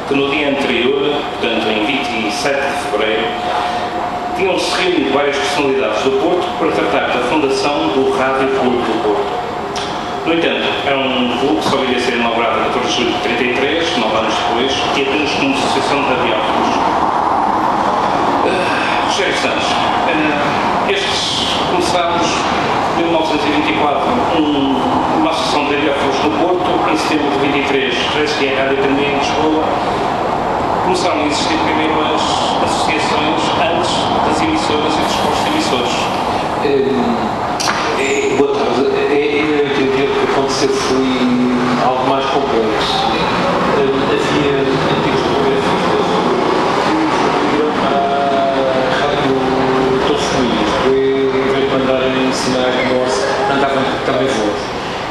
que no dia anterior, portanto em 27 de fevereiro, tinham-se reunido várias personalidades do Porto para tratar da fundação do Rádio Clube do Porto. No entanto, era um clube que só viria a ser inaugurado a 14 de julho de 33, 9 anos depois, e apenas como associação de radiófonos. Rogério Santos, estes começámos em 1924 uma associação de radiófonos no Porto, em setembro de 23 já existia a Rádio Academia em Lisboa. Começaram a existir primeiro as associações antes das emissoras e dos postos emissores. Boa tarde. Eu entendi que aconteceu foi algo mais complexo. Havia antigos telegrafistas que iam à rádio telefonia, em vez de mandarem sinais de Morse, mandavam também voz.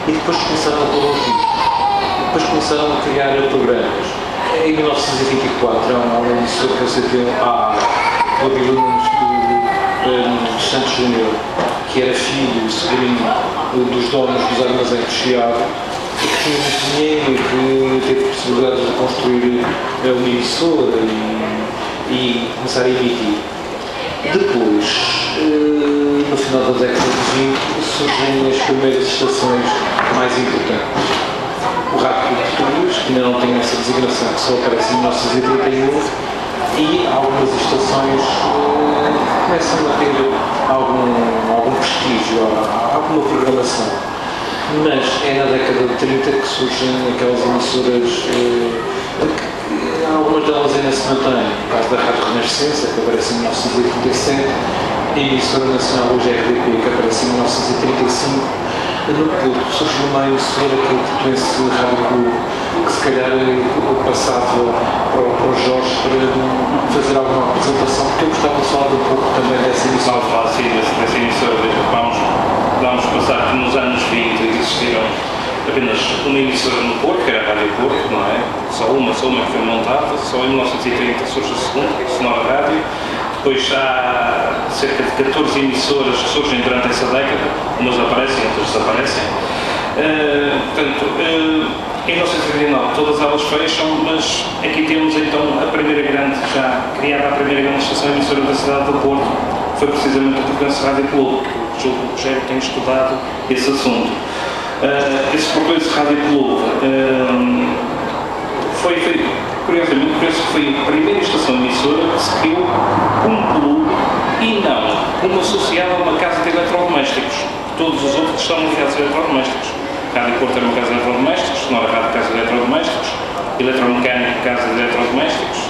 E depois começaram a produzir. Depois começaram a criar programas. Em 1924, há uma emissora que eu citei a Babilônios de Santos Júnior, que era filho, sobrinho dos donos dos armazéns do Chiado, e que tinha muito dinheiro e que teve possibilidade de construir uma emissora e começar a emitir. Depois, no final da década de 20, surgem as primeiras estações mais importantes. O Rádio Português, que ainda não tem essa designação, que só aparece em 1931, e algumas estações começam a ter algum prestígio, alguma programação. Mas é na década de 30 que surgem aquelas emissoras, algumas delas ainda se mantêm. No caso da Rádio Renascença, que aparece em 1987, a emissora nacional hoje RDP, que aparece em 1935, no Porto surge uma emissora que é esse Rádio Clube, que se calhar passava para o Jorge para fazer alguma apresentação, porque eu gostava de falar um pouco também dessa emissora. Vamos falar sim dessa emissora, vamos passar que nos anos 20 existiram apenas uma emissora no Porto, que era a Rádio Porto, não é? Só uma que foi montada, só em 1930 surge a segunda, a Sonora Rádio. Depois há cerca de 14 emissoras que surgem durante essa década, umas aparecem, outras desaparecem. Portanto, em 1939 todas elas fecham, mas aqui temos então a primeira grande, já criada a primeira grande estação emissora da cidade do Porto, foi precisamente o Portuense Rádio Clube, que julgo que o Rogério tem estudado esse assunto. Esse Portuense Rádio Clube curiosamente, penso que foi a primeira estação emissora que se criou um clube e não como associado a uma casa de eletrodomésticos. Todos os outros estão ligados a eletrodomésticos. Rádio Porto era uma casa de eletrodomésticos, Sonora Rádio casa de eletrodomésticos, Eletromecânico casa de eletrodomésticos.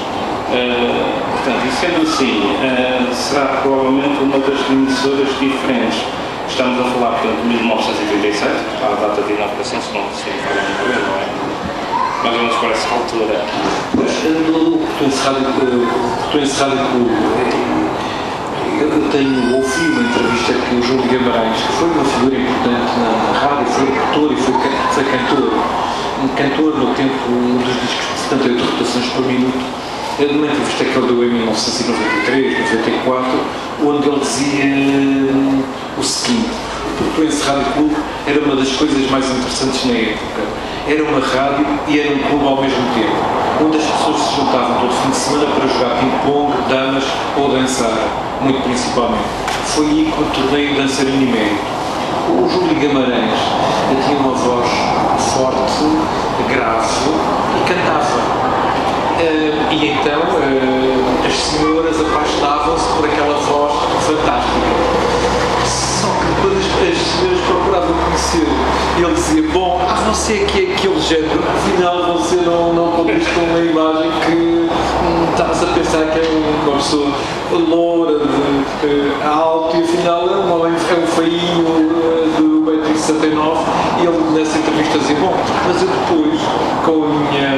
Portanto, e sendo assim, será provavelmente uma das emissoras diferentes. Estamos a falar, portanto, de 1937, a data de inauguração, se não me falha, não é? Mais ou menos por essa altura. No Portuense Rádio Clube, eu ouvi uma entrevista que o Júlio Guimarães, que foi uma figura importante na rádio, foi locutor e foi cantor. Cantor no tempo dos discos de 78 rotações por minuto. Numa entrevista que ele deu em 1993, 94, onde ele dizia o seguinte: o Portuense Rádio Clube era uma das coisas mais interessantes na época. Era uma rádio e era um clube ao mesmo tempo, onde as pessoas se juntavam todo fim de semana para jogar ping-pong, damas ou dançar, muito principalmente. Foi aí que me tornei dançarino emérito. O Júlio Guimarães tinha uma voz forte, grave e cantava. E então as senhoras apaixonavam-se por aquela voz fantástica. Só que depois as senhoras procuravam conhecer. E ele dizia: bom, você que é aquele género, afinal você não conduz com uma imagem que estás a pensar que é uma pessoa loura, alto, e afinal é um homem, é um feinho do 1,69 m. E ele nessa entrevista dizia: bom, mas eu depois, com a minha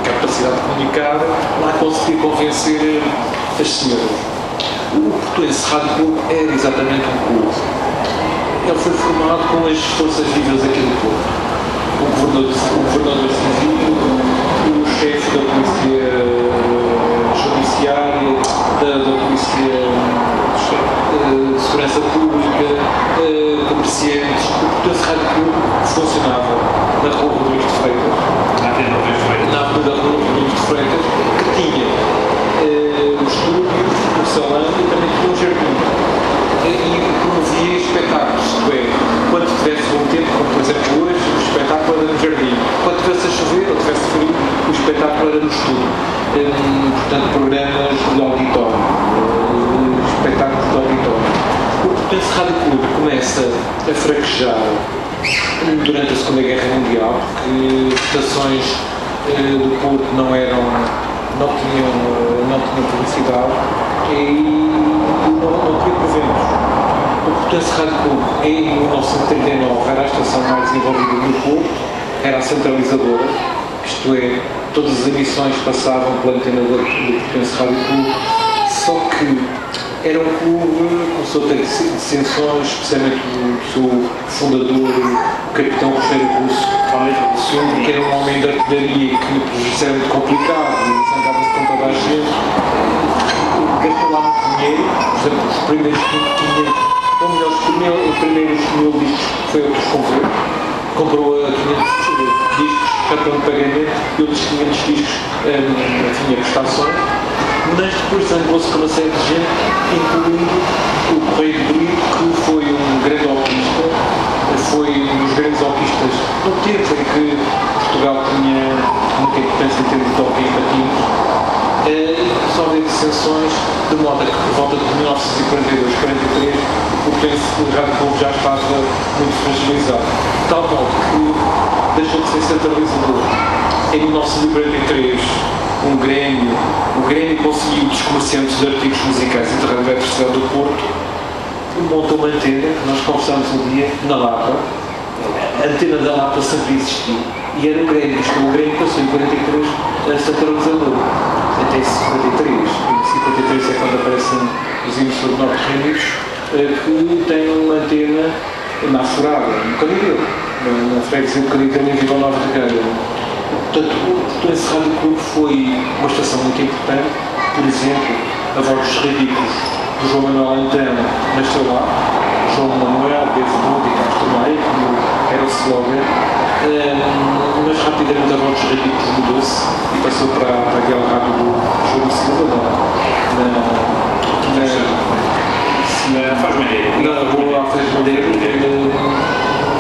capacidade de comunicar, lá consegui convencer as senhoras. O Portuense Rádio Clube era exatamente um clube. Ele foi formado com as forças vivas aqui do Porto. O governador civil, o chefe da polícia judiciária, da polícia de segurança pública, comerciantes. O Portuense Rádio Clube funcionava na Rua Rodrigues de Freitas. Na Avenida Rodrigues de Freitas, que tinha o estúdio, o salão e também tinha um jardim. E promovia espetáculos, isto é, quando tivesse bom tempo, como por exemplo hoje, o espetáculo era no jardim. Quando tivesse a chover ou tivesse frio, o espetáculo era no estúdio. Portanto, programas de auditório, espetáculos de auditório. O Portense Rádio Clube começa a fraquejar durante a Segunda Guerra Mundial, porque estações do Porto não tinham publicidade e não tinha proventos. O Portense Rádio Clube, em 1939, era a estação mais desenvolvida no Porto, era a centralizadora, isto é, todas as emissões passavam pela antena do Portense Rádio Clube, só que era um clube, começou a ter dissensões, especialmente o seu fundador, o capitão Rogério Russo, que era um homem de artilharia que era muito complicado, zangava-se com toda a gente, gastou lá muito dinheiro, por exemplo, os primeiros 500, ou melhor, os primeiros 1000 discos foi ele que comprou a 500 discos, cartão de pagamento, e outros 500 discos tinha prestações. Mas depois zangou-se com uma série de gente, incluindo o Correio de Brito, que foi um grande alpista, foi um dos grandes alpistas no tempo em que Portugal tinha muita importância em termos de hockey em patins. Só haver dissensões, de modo a que por volta de 1942-43 o Portense Rádio Clube já estava muito fragilizado, de tal modo que deixou de ser centralizador. Em 1943, o Grêmio conseguiu dos comerciantes de artigos musicais e de rádio eletricidade do Porto, montou uma antena, que nós conversámos um dia, na Lapa. A antena da Lapa sempre existiu. E era o Grêmio, o Grêmio passou em 43 a centralizador, até 53. Em 53 é quando aparecem os emissores norte-reunidos, que têm uma antena na Furada, no Canidelo, na freguesia do Canidelo em Vila Nova de Gaia. Portanto, o Portense Rádio Clube foi uma estação muito importante. Por exemplo, a Voz dos Ridículos, do João Manuel Antena, nasceu lá. João Manuel, Bezemundo e Castro Maia, como era o slogan. Mas rapidamente a Voz dos Ridículos mudou-se e passou para aquela rádio do João Silva, Faz Madeira. Na Rua Faz Madeira.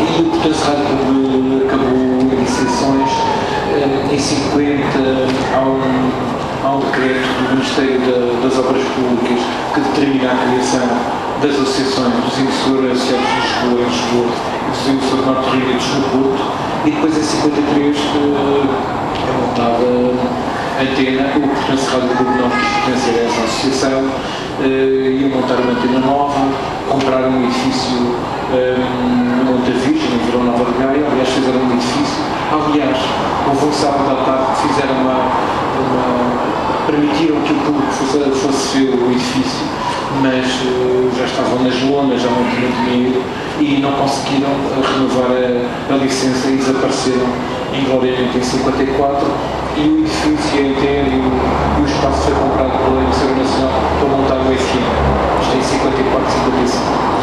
E o Portense Rádio Clube acabou em dissensões. Em 50 há um decreto do Ministério das Obras Públicas que determina a criação das associações dos emissores associados de Lisboa e dos emissores norte-reunidos no Porto, e depois em 53 é montada a antena. O Portense Rádio Clube não quis pertencer a essa associação, ia montar uma antena nova, comprar um edifício no Monte Virgem, em Vila Nova de Gaia. Aliás, fizeram um edifício. Aliás, houve um sábado à tarde que fizeram permitiram que o público fosse ver o edifício, mas já estavam nas lonas, já não tinham dinheiro e não conseguiram renovar a licença e desapareceram ingloriamente em 54, e o edifício, a antena e o espaço foi comprado pela Emissora Nacional para montar o FM. Isto é em 54, 55.